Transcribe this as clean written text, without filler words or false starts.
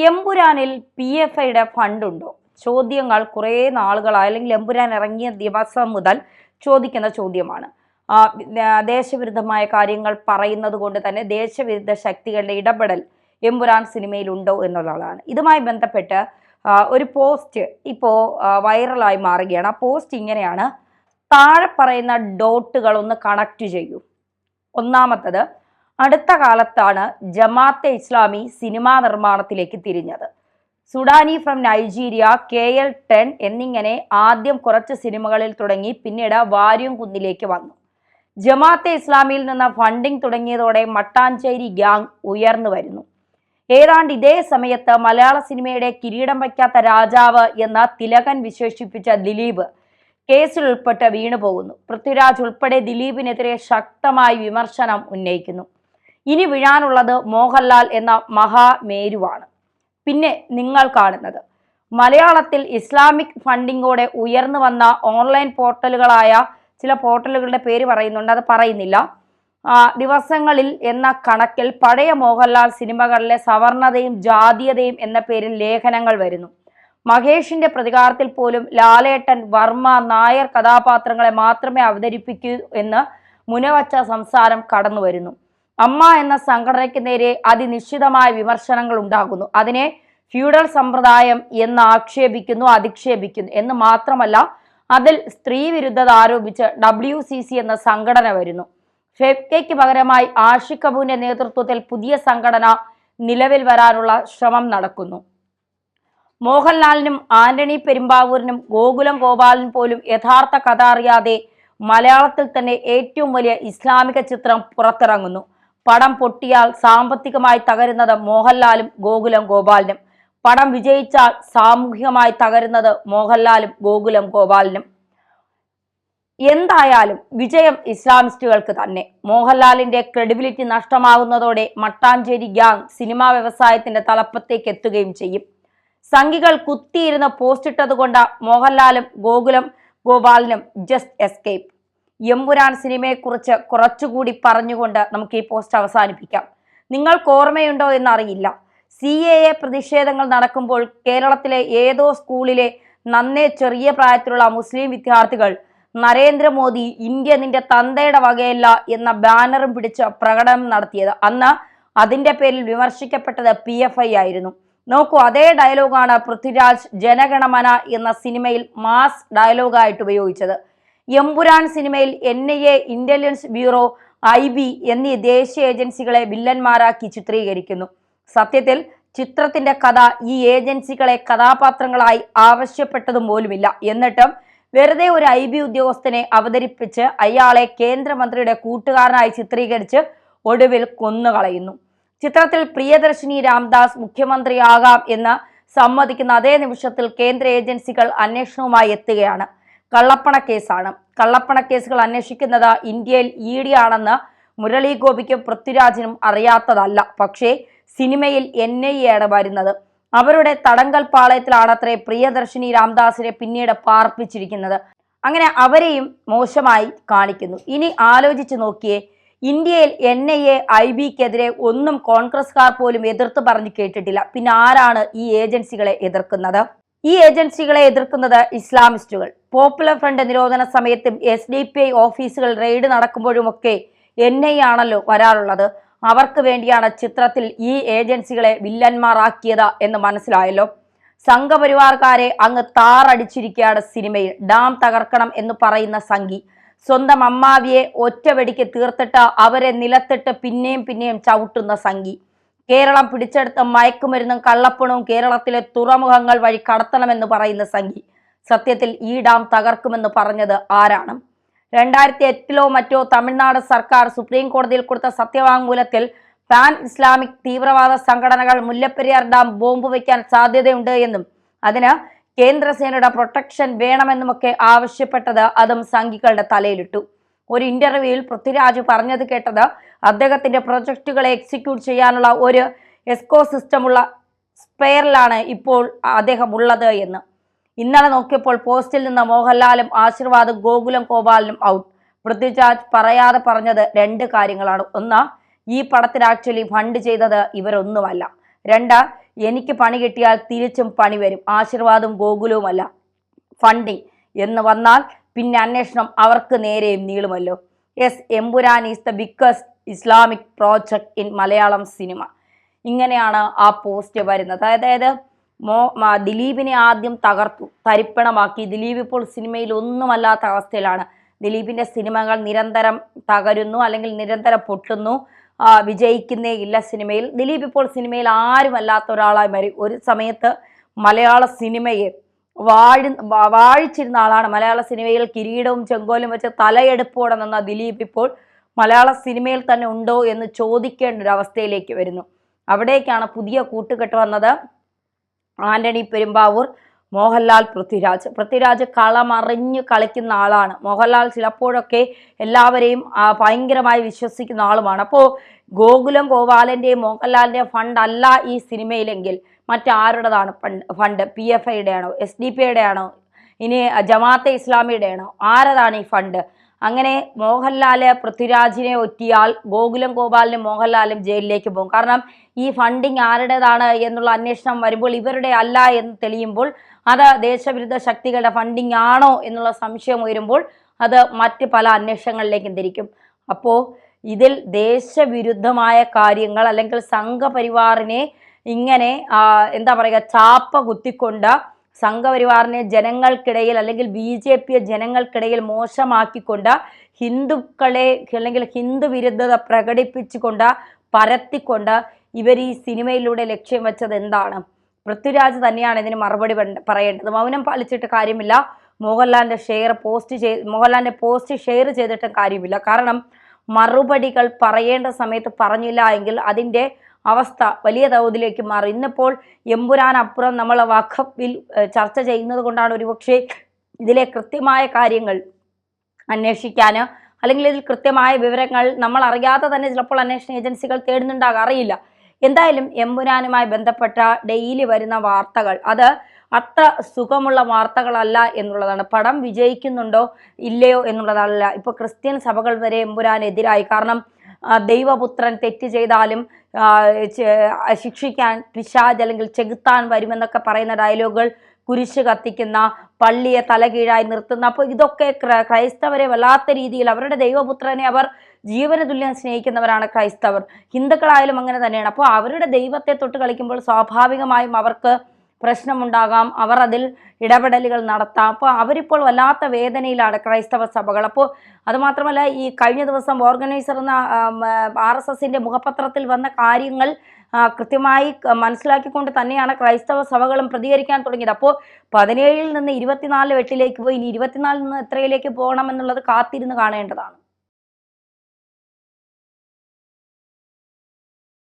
എമ്പുരാനിൽ PFIയുടെ ഫണ്ടുണ്ടോ? ചോദ്യങ്ങൾ കുറേ നാളുകളായി, അല്ലെങ്കിൽ എമ്പുരാൻ ഇറങ്ങിയ ദിവസം മുതൽ ചോദിക്കുന്ന ചോദ്യമാണ്. ദേശവിരുദ്ധമായ കാര്യങ്ങൾ പറയുന്നത് കൊണ്ട് തന്നെ ദേശവിരുദ്ധ ശക്തികളുടെ ഇടപെടൽ എമ്പുരാൻ സിനിമയിൽ ഉണ്ടോ എന്നുള്ളതാണ്. ഇതുമായി ബന്ധപ്പെട്ട് ഒരു പോസ്റ്റ് ഇപ്പോൾ വൈറലായി മാറുകയാണ്. ആ പോസ്റ്റ് ഇങ്ങനെയാണ്: താഴെ പറയുന്ന ഡോട്ടുകൾ ഒന്ന് കണക്ട് ചെയ്യൂ. ഒന്നാമത്തത്, അടുത്ത കാലത്താണ് ജമാഅത്തെ ഇസ്ലാമി സിനിമാ നിർമ്മാണത്തിലേക്ക് തിരിഞ്ഞത്. സുഡാനി ഫ്രം നൈജീരിയ, KL10 എന്നിങ്ങനെ ആദ്യം കുറച്ച് സിനിമകളിൽ തുടങ്ങി പിന്നീട് വാര്യം കുന്നിലേക്ക് വന്നു. ജമാഅത്തെ ഇസ്ലാമിയിൽ നിന്ന് ഫണ്ടിങ് തുടങ്ങിയതോടെ മട്ടാഞ്ചേരി ഗ്യാങ് ഉയർന്നു വരുന്നു. ഏതാണ്ട് ഇതേ സമയത്ത് മലയാള സിനിമയുടെ കിരീടം വയ്ക്കാത്ത രാജാവ് എന്ന തിലകൻ വിശേഷിപ്പിച്ച ദിലീപ് കേസിൽ ഉൾപ്പെട്ട് വീണുപോകുന്നു. പൃഥ്വിരാജ് ഉൾപ്പെടെ ദിലീപിനെതിരെ ശക്തമായി വിമർശനം ഉന്നയിക്കുന്നു. ഇനി വീഴാനുള്ളത് മോഹൻലാൽ എന്ന മഹാമേരുവാണ്. പിന്നെ നിങ്ങൾ കാണുന്നത് മലയാളത്തിൽ ഇസ്ലാമിക് ഫണ്ടിങ്ങോടെ ഉയർന്നു വന്ന ഓൺലൈൻ പോർട്ടലുകളായ ചില പോർട്ടലുകളുടെ പേര് പറയുന്നുണ്ട്, അത് പറയുന്നില്ല. ദിവസങ്ങളിൽ എന്ന കണക്കിൽ പഴയ മോഹൻലാൽ സിനിമകളിലെ സവർണതയും ജാതീയതയും എന്ന പേരിൽ ലേഖനങ്ങൾ വരുന്നു. മഹേഷിന്റെ പ്രതികാരത്തിൽ പോലും ലാലേട്ടൻ, വർമ്മ, നായർ കഥാപാത്രങ്ങളെ മാത്രമേ അവതരിപ്പിക്കൂ എന്ന് മുനവച്ച സംസാരം കടന്നു വരുന്നു. അമ്മ എന്ന സംഘടനയ്ക്ക് നേരെ അതിനിശ്ചിതമായ വിമർശനങ്ങൾ ഉണ്ടാകുന്നു. അതിനെ ഫ്യൂഡൽ സമ്പ്രദായം എന്ന് ആക്ഷേപിക്കുന്നു, അധിക്ഷേപിക്കുന്നു എന്ന് മാത്രമല്ല, അതിൽ സ്ത്രീ വിരുദ്ധത ആരോപിച്ച് WCC എന്ന സംഘടന വരുന്നു. ഫെഫ്കയ്ക്ക് പകരമായി ആഷിഖ് കപൂറിന്റെ നേതൃത്വത്തിൽ പുതിയ സംഘടന നിലവിൽ വരാനുള്ള ശ്രമം നടക്കുന്നു. മോഹൻലാലിനും ആന്റണി പെരുമ്പാവൂരിനും ഗോകുലം ഗോപാലിനും പോലും യഥാർത്ഥ കഥ അറിയാതെ മലയാളത്തിൽ തന്നെ ഏറ്റവും വലിയ ഇസ്ലാമിക ചിത്രം പുറത്തിറങ്ങുന്നു. പടം പൊട്ടിയാൽ സാമ്പത്തികമായി തകരുന്നത് മോഹൻലാലും ഗോകുലം ഗോപാലിനും, പടം വിജയിച്ചാൽ സാമൂഹികമായി തകരുന്നത് മോഹൻലാലും ഗോകുലം ഗോപാലിനും. എന്തായാലും വിജയം ഇസ്ലാമിസ്റ്റുകൾക്ക് തന്നെ. മോഹൻലാലിന്റെ ക്രെഡിബിലിറ്റി നഷ്ടമാകുന്നതോടെ മട്ടാഞ്ചേരി ഗ്യാങ് സിനിമാ വ്യവസായത്തിന്റെ തലപ്പത്തേക്ക് എത്തുകയും ചെയ്യും. സംഘികൾ കുത്തിയിരുന്ന് പോസ്റ്റ് ഇട്ടത് കൊണ്ട് മോഹൻലാലും ഗോകുലം ഗോപാലിനും ജസ്റ്റ് എസ്കേപ്പ്. എമ്പുരാൻ സിനിമയെക്കുറിച്ച് കുറച്ചുകൂടി പറഞ്ഞുകൊണ്ട് നമുക്ക് ഈ പോസ്റ്റ് അവസാനിപ്പിക്കാം. നിങ്ങൾക്ക് ഓർമ്മയുണ്ടോ എന്നറിയില്ല, CAA പ്രതിഷേധങ്ങൾ നടക്കുമ്പോൾ കേരളത്തിലെ ഏതോ സ്കൂളിലെ നന്നേ ചെറിയ പ്രായത്തിലുള്ള മുസ്ലിം വിദ്യാർത്ഥികൾ നരേന്ദ്രമോദി ഇന്ത്യ നിന്റെ തന്തയുടെ വകയല്ല എന്ന ബാനറും പിടിച്ച് പ്രകടനം നടത്തിയത്. അന്ന് അതിന്റെ പേരിൽ വിമർശിക്കപ്പെട്ടത് PFI ആയിരുന്നു. നോക്കൂ, അതേ ഡയലോഗാണ് പൃഥ്വിരാജ് ജനഗണമന എന്ന സിനിമയിൽ മാസ് ഡയലോഗായിട്ട് ഉപയോഗിച്ചത്. എമ്പുരാൻ സിനിമയിൽ NIA, ഇന്റലിജൻസ് ബ്യൂറോ, IB എന്നീ ദേശീയ ഏജൻസികളെ വില്ലന്മാരാക്കി ചിത്രീകരിക്കുന്നു. സത്യത്തിൽ ചിത്രത്തിന്റെ കഥ ഈ ഏജൻസികളെ കഥാപാത്രങ്ങളായി ആവശ്യപ്പെട്ടതും പോലുമില്ല. എന്നിട്ടും വെറുതെ ഒരു IB ഉദ്യോഗസ്ഥനെ അവതരിപ്പിച്ച് അയാളെ കേന്ദ്രമന്ത്രിയുടെ കൂട്ടുകാരനായി ചിത്രീകരിച്ച് ഒടുവിൽ കൊന്നുകളയുന്നു. ചിത്രത്തിൽ പ്രിയദർശിനി രാംദാസ് മുഖ്യമന്ത്രിയാകാം എന്ന് സമ്മതിക്കുന്ന അതേ നിമിഷത്തിൽ കേന്ദ്ര ഏജൻസികൾ അന്വേഷണവുമായി എത്തുകയാണ്. കള്ളപ്പണക്കേസാണ്. കള്ളപ്പണക്കേസുകൾ അന്വേഷിക്കുന്നത് ഇന്ത്യയിൽ ED ആണെന്ന് മുരളി ഗോപിക്കും പൃഥ്വിരാജിനും അറിയാത്തതല്ല. പക്ഷേ സിനിമയിൽ NIA ആണ് വരുന്നത്. അവരുടെ തടങ്കൽ പാളയത്തിലാണത്രേ പ്രിയദർശിനി രാംദാസിനെ പിന്നീട് പാർപ്പിച്ചിരിക്കുന്നത്. അങ്ങനെ അവരെയും മോശമായി കാണിക്കുന്നു. ഇനി ആലോചിച്ച് നോക്കിയേ, ഇന്ത്യയിൽ NIA, IBക്കെതിരെ ഒന്നും കോൺഗ്രസ്കാർ പോലും എതിർത്ത് പറഞ്ഞു കേട്ടിട്ടില്ല. പിന്നെ ആരാണ് ഈ ഏജൻസികളെ എതിർക്കുന്നത്? ഈ ഏജൻസികളെ എതിർക്കുന്നത് ഇസ്ലാമിസ്റ്റുകൾ. പോപ്പുലർ ഫ്രണ്ട് നിരോധന സമയത്തും SDPI ഓഫീസുകൾ റെയ്ഡ് നടക്കുമ്പോഴുമൊക്കെ NIA ആണല്ലോ വരാറുള്ളത്. അവർക്ക് വേണ്ടിയാണ് ചിത്രത്തിൽ ഈ ഏജൻസികളെ വില്ലന്മാരാക്കിയത് എന്ന് മനസ്സിലായല്ലോ. സംഘപരിവാർക്കാരെ അങ്ങ് താറടിച്ചിരിക്കുകയാണ് സിനിമയിൽ. ഡാം തകർക്കണം എന്ന് പറയുന്ന സംഘി സ്വന്തം അമ്മാവിയെ ഒറ്റവെടിക്ക് തീർത്തിട്ട് അവരെ നിലത്തിട്ട് പിന്നെയും പിന്നെയും ചവിട്ടുന്ന സംഘി. കേരളം പിടിച്ചെടുത്ത മയക്കുമരുന്നും കള്ളപ്പണവും കേരളത്തിലെ തുറമുഖങ്ങൾ വഴി കടത്തണമെന്ന് പറയുന്ന സംഘി. സത്യത്തിൽ ഈ ഡാം തകർക്കുമെന്ന് പറഞ്ഞത് ആരാണ്? 2008 മറ്റോ തമിഴ്നാട് സർക്കാർ സുപ്രീം കോടതിയിൽ കൊടുത്ത സത്യവാങ്മൂലത്തിൽ പാൻ ഇസ്ലാമിക് തീവ്രവാദ സംഘടനകൾ മുല്ലപ്പെരിയാർ ഡാം ബോംബ് വയ്ക്കാൻ സാധ്യതയുണ്ട് എന്നും അതിന് കേന്ദ്രസേനയുടെ പ്രൊട്ടക്ഷൻ വേണമെന്നുമൊക്കെ ആവശ്യപ്പെട്ടത് അതും സംഘികളുടെ തലയിലിട്ടു. ഒരു ഇന്റർവ്യൂവിൽ പൃഥ്വിരാജ് പറഞ്ഞത് കേട്ടത് അദ്ദേഹത്തിന്റെ പ്രൊജക്ടുകളെ എക്സിക്യൂട്ട് ചെയ്യാനുള്ള ഒരു എക്കോസിസ്റ്റമുള്ള സ്പെയറിലാണ് ഇപ്പോൾ അദ്ദേഹം ഉള്ളത് എന്ന്. ഇന്നലെ നോക്കിയപ്പോൾ പോസ്റ്റിൽ നിന്ന് മോഹൻലാലും ആശീർവാദും ഗോകുലം ഗോപാലിനും ഔട്ട്. പൃഥ്വിരാജ് പറയാതെ പറഞ്ഞത് 2 കാര്യങ്ങളാണ്. ഒന്ന്, ഈ പടത്തിന് ആക്ച്വലി ഫണ്ട് ചെയ്തത് ഇവരൊന്നുമല്ല. 2, എനിക്ക് പണി കിട്ടിയാൽ തിരിച്ചും പണി വരും, ആശീർവാദവും ഗോകുലവുമല്ല ഫണ്ടിങ് എന്ന് വന്നാൽ പിന്നെ അന്വേഷണം അവർക്ക് നേരെയും നീളുമല്ലോ. Yes, Empuraan is the biggest Islamic project in Malayalam cinema. ഇങ്ങനെയാണ് ആ പോസ്റ്റ് വരുന്നത്. അതായത് ദിലീപിനെ ആദ്യം തകർത്തു, തരിപ്പണമാക്കി. ദിലീപ് ഇപ്പോൾ സിനിമയിൽ ഒന്നുമല്ലാത്ത അവസ്ഥയിലാണ്. ദിലീപിന്റെ സിനിമകൾ നിരന്തരം തകരുന്നു, അല്ലെങ്കിൽ നിരന്തരം പൊട്ടുന്നു, വിജയിക്കുന്നേ ഇല്ല സിനിമയിൽ. ദിലീപ് ഇപ്പോൾ സിനിമയിൽ ആരുമല്ലാത്ത ഒരാളായി മാറി. ഒരു സമയത്ത് മലയാള സിനിമയെ വാഴിച്ചിരുന്ന ആളാണ്. മലയാള സിനിമയിൽ കിരീടവും ചെങ്കോലും വെച്ച് തലയെടുപ്പോടെ നിന്ന ദിലീപ് ഇപ്പോൾ മലയാള സിനിമയിൽ തന്നെ ഉണ്ടോ എന്ന് ചോദിക്കേണ്ട ഒരു അവസ്ഥയിലേക്ക് വരുന്നു. അവിടേക്കാണ് പുതിയ കൂട്ടുകെട്ട് വന്നത്. ആന്റണി പെരുമ്പാവൂർ, മോഹൻലാൽ, പൃഥ്വിരാജ് കളമറിഞ്ഞു കളിക്കുന്ന ആളാണ്. മോഹൻലാൽ ചിലപ്പോഴൊക്കെ എല്ലാവരെയും ഭയങ്കരമായി വിശ്വസിക്കുന്ന ആളുമാണ്. അപ്പോൾ ഗോപാലന്റെയും മോഹൻലാലിന്റെയും ഫണ്ട് അല്ല ഈ സിനിമയിലെങ്കിൽ മറ്റാരുടേതാണ് ഫണ്ട്? PFIയുടെ ആണോ, SDP ആണോ, ഇനി ജമാഅത്തെ ഇസ്ലാമിയുടെ ആണോ? ആരതാണ് ഈ ഫണ്ട്? അങ്ങനെ മോഹൻലാല് പൃഥ്വിരാജിനെ ഒറ്റിയാൽ ഗോപാലനും മോഹൻലാലും ജയിലിലേക്ക് പോകും. കാരണം ഈ ഫണ്ടിങ് ആരുടേതാണ് എന്നുള്ള അന്വേഷണം വരുമ്പോൾ ഇവരുടെ അല്ല എന്ന് തെളിയുമ്പോൾ അത് ദേശവിരുദ്ധ ശക്തികളുടെ ഫണ്ടിങ് ആണോ എന്നുള്ള സംശയം ഉയരുമ്പോൾ അത് മറ്റ് പല അന്വേഷണങ്ങളിലേക്കും തിരിക്കും. അപ്പോൾ ഇതിൽ ദേശവിരുദ്ധമായ കാര്യങ്ങൾ, അല്ലെങ്കിൽ സംഘപരിവാറിനെ ഇങ്ങനെ എന്താ പറയുക, ചാപ്പ കുത്തിക്കൊണ്ട് സംഘപരിവാറിനെ ജനങ്ങൾക്കിടയിൽ, അല്ലെങ്കിൽ BJP ജനങ്ങൾക്കിടയിൽ മോശമാക്കിക്കൊണ്ട് ഹിന്ദുക്കളെ, അല്ലെങ്കിൽ ഹിന്ദു വിരുദ്ധത പ്രകടിപ്പിച്ചുകൊണ്ട് പരത്തിക്കൊണ്ട് ഇവർ ഈ സിനിമയിലൂടെ ലക്ഷ്യം വെച്ചത് എന്താണ്? പൃഥ്വിരാജ് തന്നെയാണ് ഇതിന് മറുപടി പറയേണ്ടത്. മൗനം പാലിച്ചിട്ട് കാര്യമില്ല. മോഹൻലാലിന്റെ പോസ്റ്റ് ഷെയർ ചെയ്തിട്ടും കാര്യമില്ല. കാരണം മറുപടികൾ പറയേണ്ട സമയത്ത് പറഞ്ഞില്ല എങ്കിൽ അതിൻ്റെ അവസ്ഥ വലിയ തോതിലേക്ക് മാറി. ഇന്നിപ്പോൾ എമ്പുരാനപ്പുറം നമ്മൾ വഖഫ് ബിൽ ചർച്ച ചെയ്യുന്നത് കൊണ്ടാണ് ഒരുപക്ഷെ ഇതിലെ കൃത്യമായ കാര്യങ്ങൾ അന്വേഷിക്കാൻ, അല്ലെങ്കിൽ ഇതിൽ കൃത്യമായ വിവരങ്ങൾ നമ്മൾ അറിയാതെ തന്നെ ചിലപ്പോൾ അന്വേഷണ ഏജൻസികൾ തേടുന്നുണ്ടാകാം, അറിയില്ല. എന്തായാലും എമ്പുരാനുമായി ബന്ധപ്പെട്ട ഡെയിലി വരുന്ന വാർത്തകൾ അത് അത്ര സുഖമുള്ള വാർത്തകളല്ല എന്നുള്ളതാണ്. പടം വിജയിക്കുന്നുണ്ടോ ഇല്ലയോ എന്നുള്ളതല്ല. ഇപ്പോൾ ക്രിസ്ത്യൻ സഭകൾ വരെ എമ്പുരാനെതിരായി. കാരണം ദൈവപുത്രൻ തെറ്റ് ചെയ്താലും ശിക്ഷിക്കാൻ പിശാച് അല്ലെങ്കിൽ ചെകുത്താൻ വരുമെന്നൊക്കെ പറയുന്ന ഡയലോഗുകൾ, കുരിശ് കത്തിക്കുന്ന, പള്ളിയെ തലകീഴായി നിർത്തുന്ന, അപ്പോൾ ഇതൊക്കെ ക്രൈസ്തവരെ വല്ലാത്ത രീതിയിൽ, അവരുടെ ദൈവപുത്രനെ അവർ ജീവന തുല്യം സ്നേഹിക്കുന്നവരാണ് ക്രൈസ്തവർ. ഹിന്ദുക്കളായാലും അങ്ങനെ തന്നെയാണ്. അപ്പോൾ അവരുടെ ദൈവത്തെ തൊട്ട് കളിക്കുമ്പോൾ സ്വാഭാവികമായും അവർക്ക് പ്രശ്നമുണ്ടാകാം, അവർ അതിൽ ഇടപെടലുകൾ നടത്താം. അപ്പോൾ അവരിപ്പോൾ വല്ലാത്ത വേദനയിലാണ് ക്രൈസ്തവ സഭകൾ. അപ്പോൾ അതുമാത്രമല്ല, ഈ കഴിഞ്ഞ ദിവസം ഓർഗനൈസർ എന്ന RSSന്റെ മുഖപത്രത്തിൽ വന്ന കാര്യങ്ങൾ കൃത്യമായി മനസ്സിലാക്കിക്കൊണ്ട് തന്നെയാണ് ക്രൈസ്തവ സഭകളും പ്രതികരിക്കാൻ തുടങ്ങിയത്. അപ്പോൾ 17-ൽ നിന്ന് 24 വെട്ടിലേക്ക് പോയി, ഇനി 24-ൽ നിന്ന് എത്രയിലേക്ക് പോകണം എന്നുള്ളത് കാത്തിരുന്ന് കാണേണ്ടതാണ്.